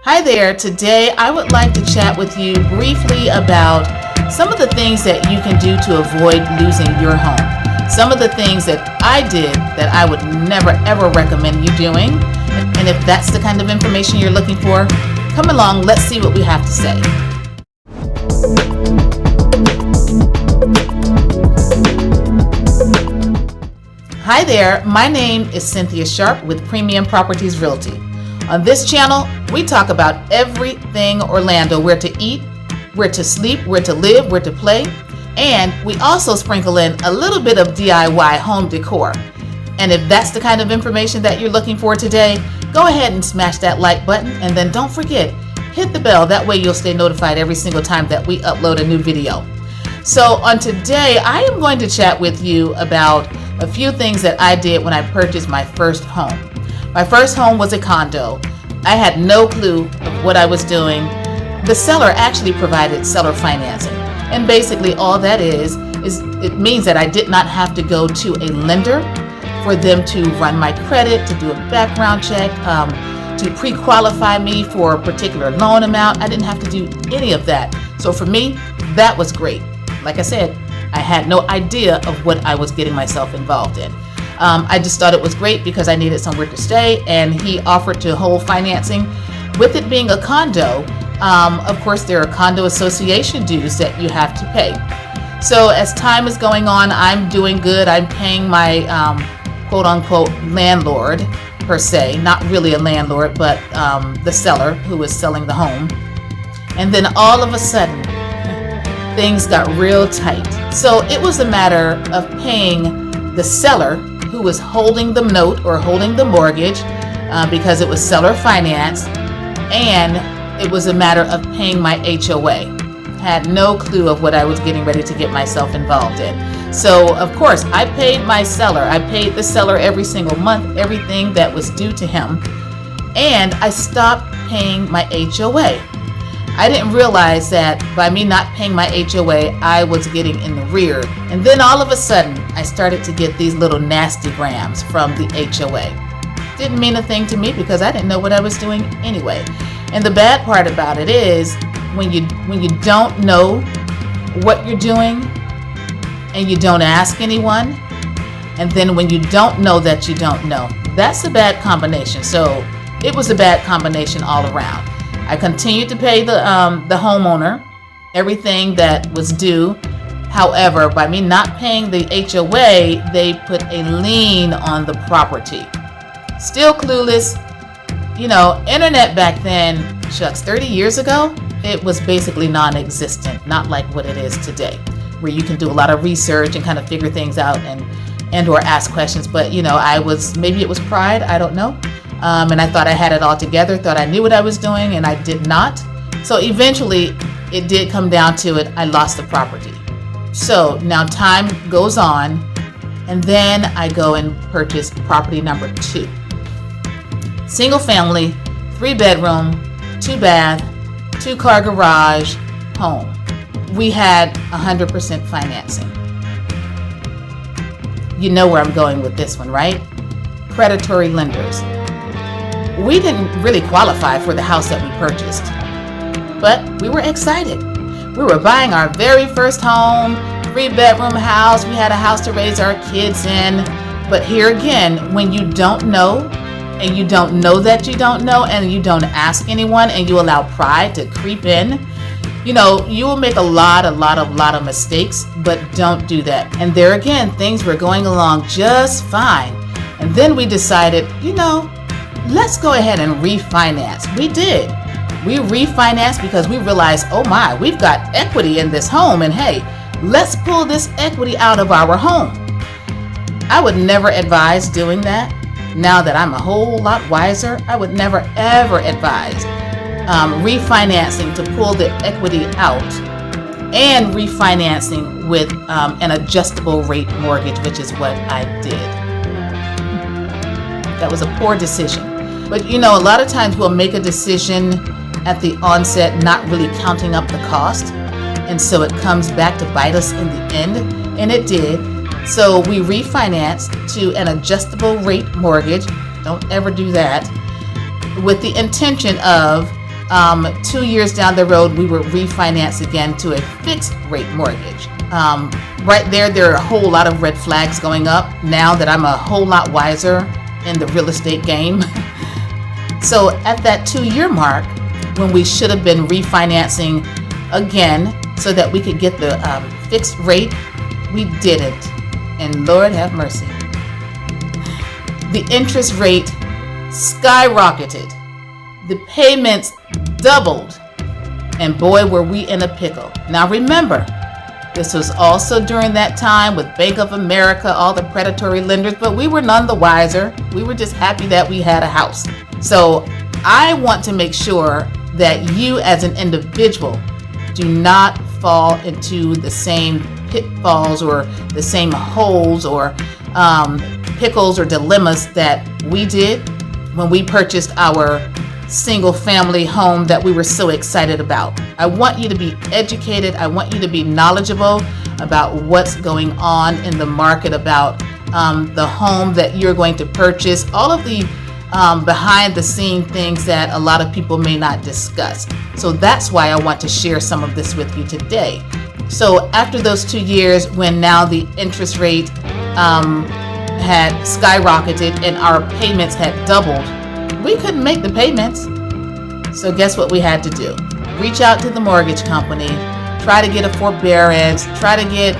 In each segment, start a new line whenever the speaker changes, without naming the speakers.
Hi there. Today I would like to chat with you briefly about some of the things that you can do to avoid losing your home. Some of the things that I did that I would never ever recommend you doing. And if that's the kind of information you're looking for, come along, let's see what we have to say. Hi there, my name is Cynthia Sharp with Premium Properties Realty. On this channel, we talk about everything Orlando, where to eat, where to sleep, where to live, where to play, and we also sprinkle in a little bit of DIY home decor. And if that's the kind of information that you're looking for today, go ahead and smash that like button, and then don't forget, hit the bell. That way you'll stay notified every single time that we upload a new video. So on today, I am going to chat with you about a few things that I did when I purchased my first home. My first home was a condo. I had no clue of what I was doing. The seller actually provided seller financing. And basically all that is it means that I did not have to go to a lender for them to run my credit, to do a background check, to pre-qualify me for a particular loan amount. I didn't have to do any of that. So for me, that was great. Like I said, I had no idea of what I was getting myself involved in. I just thought it was great because I needed somewhere to stay, and he offered to hold financing. With it being a condo, of course there are condo association dues that you have to pay. So as time is going on, I'm doing good. I'm paying my quote-unquote landlord, per se, not really a landlord, but the seller who is selling the home. And then all of a sudden, things got real tight. So it was a matter of paying the seller who was holding the note or holding the mortgage because it was seller finance, and it was a matter of paying my HOA. Had no clue of what I was getting ready to get myself involved in. So of course I paid my seller. I paid the seller every single month, everything that was due to him, and I stopped paying my HOA. I didn't realize that by me not paying my HOA, I was getting in the rear. And then all of a sudden, I started to get these little nasty grams from the HOA. Didn't mean a thing to me because I didn't know what I was doing anyway. And the bad part about it is when you don't know what you're doing and you don't ask anyone, and then when you don't know that you don't know, that's a bad combination. So it was a bad combination all around. I continued to pay the homeowner everything that was due. However, by me not paying the HOA, they put a lien on the property. Still clueless. You know, internet back then, shucks, 30 years ago, it was basically non-existent, not like what it is today, where you can do a lot of research and kind of figure things out and or ask questions. But you know, maybe it was pride, I don't know. And I thought I had it all together, thought I knew what I was doing, and I did not. So eventually it did come down to it. I lost the property. So now time goes on, and then I go and purchase property number 2. Single family, 3-bedroom, 2-bath, 2-car garage home. We had 100% financing. You know where I'm going with this one, right? Predatory lenders. We didn't really qualify for the house that we purchased, but we were excited. We were buying our very first home, 3-bedroom house. We had a house to raise our kids in. But here again, when you don't know, and you don't know that you don't know, and you don't ask anyone, and you allow pride to creep in, you know, you will make a lot of mistakes, but don't do that. And there again, things were going along just fine. And then we decided, you know, let's go ahead and refinance. We did. We refinanced because we realized, oh my, we've got equity in this home, and hey, let's pull this equity out of our home. I would never advise doing that. Now that I'm a whole lot wiser, I would never ever advise refinancing to pull the equity out and refinancing with an adjustable rate mortgage, which is what I did. That was a poor decision. But you know, a lot of times we'll make a decision at the onset, not really counting up the cost. And so it comes back to bite us in the end. And it did. So we refinanced to an adjustable rate mortgage. Don't ever do that. With the intention of 2 years down the road, we were refinanced again to a fixed rate mortgage. Right there are a whole lot of red flags going up now that I'm a whole lot wiser in the real estate game. So at that 2-year mark, when we should have been refinancing again so that we could get the fixed rate, we didn't. And Lord have mercy. The interest rate skyrocketed. The payments doubled. And boy, were we in a pickle. Now remember, this was also during that time with Bank of America, all the predatory lenders, but we were none the wiser. We were just happy that we had a house. So I want to make sure that you as an individual do not fall into the same pitfalls or the same holes or pickles or dilemmas that we did when we purchased our single family home that we were so excited about. I want you to be educated. I want you to be knowledgeable about what's going on in the market, about the home that you're going to purchase, all of the behind the scene things that a lot of people may not discuss. So that's why I want to share some of this with you today. So after those 2 years, when now the interest rate had skyrocketed and our payments had doubled, we couldn't make the payments. So guess what we had to do? Reach out to the mortgage company, try to get a forbearance, try to get,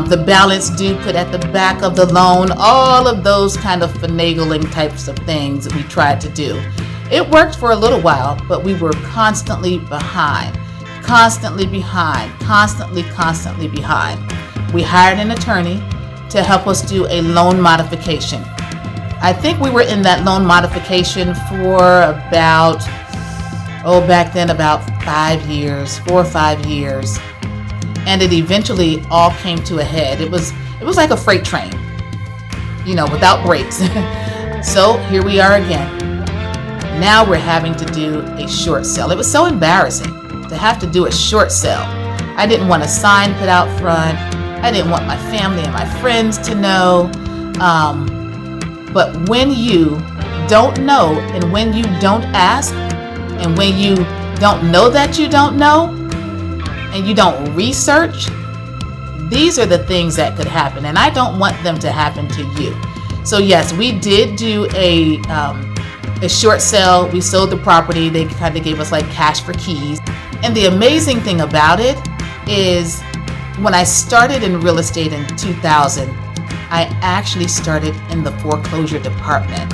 the balance due put at the back of the loan, all of those kind of finagling types of things that we tried to do. It worked for a little while, but we were constantly behind. We hired an attorney to help us do a loan modification. I think we were in that loan modification for about 4 or 5 years. And it eventually all came to a head. It was like a freight train, without brakes. So here we are again. Now we're having to do a short sale. It was so embarrassing to have to do a short sale. I didn't want a sign put out front. I didn't want my family and my friends to know. But when you don't know, and when you don't ask, and when you don't know that you don't know, and you don't research, these are the things that could happen, and I don't want them to happen to you. So yes, we did do a short sale. We sold the property. They kind of gave us like cash for keys. And the amazing thing about it is when I started in real estate in 2000, I actually started in the foreclosure department.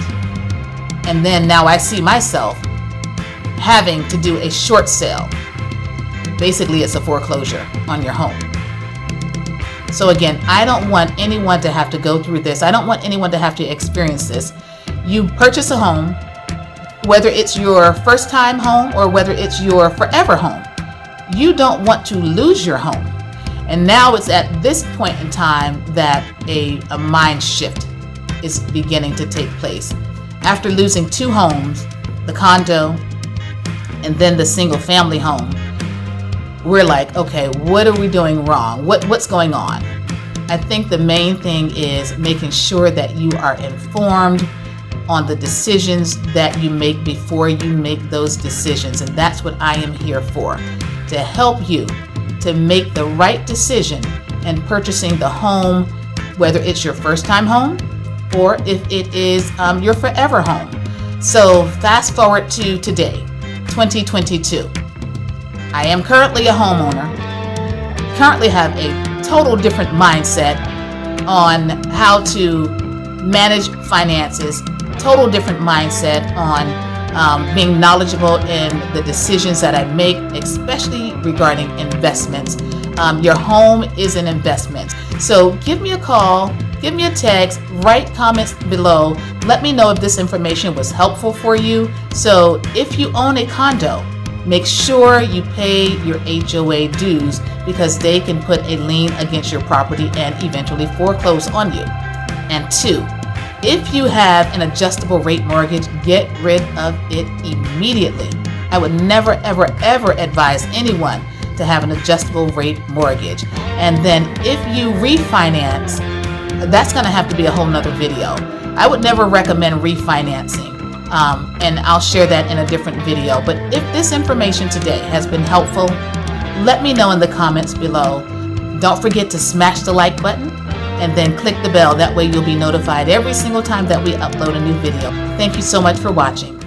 And then now I see myself having to do a short sale. Basically, it's a foreclosure on your home. So again, I don't want anyone to have to go through this. I don't want anyone to have to experience this. You purchase a home, whether it's your first time home or whether it's your forever home. You don't want to lose your home. And now it's at this point in time that a mind shift is beginning to take place. After losing 2 homes, the condo and then the single family home, we're like, okay, what are we doing wrong? What's going on? I think the main thing is making sure that you are informed on the decisions that you make before you make those decisions. And that's what I am here for, to help you to make the right decision in purchasing the home, whether it's your first time home or if it is your forever home. So fast forward to today, 2022. I am currently a homeowner, currently have a total different mindset on how to manage finances, total different mindset on being knowledgeable in the decisions that I make, especially regarding investments. Your home is an investment. So give me a call, give me a text, write comments below. Let me know if this information was helpful for you. So if you own a condo, make sure you pay your HOA dues because they can put a lien against your property and eventually foreclose on you. And 2, if you have an adjustable rate mortgage, get rid of it immediately. I would never, ever, ever advise anyone to have an adjustable rate mortgage. And then if you refinance, that's going to have to be a whole nother video. I would never recommend refinancing. and I'll share that in a different video. But if this information today has been helpful, let me know in the comments below. Don't forget to smash the like button and then click the bell. That way you'll be notified every single time that we upload a new video. Thank you so much for watching.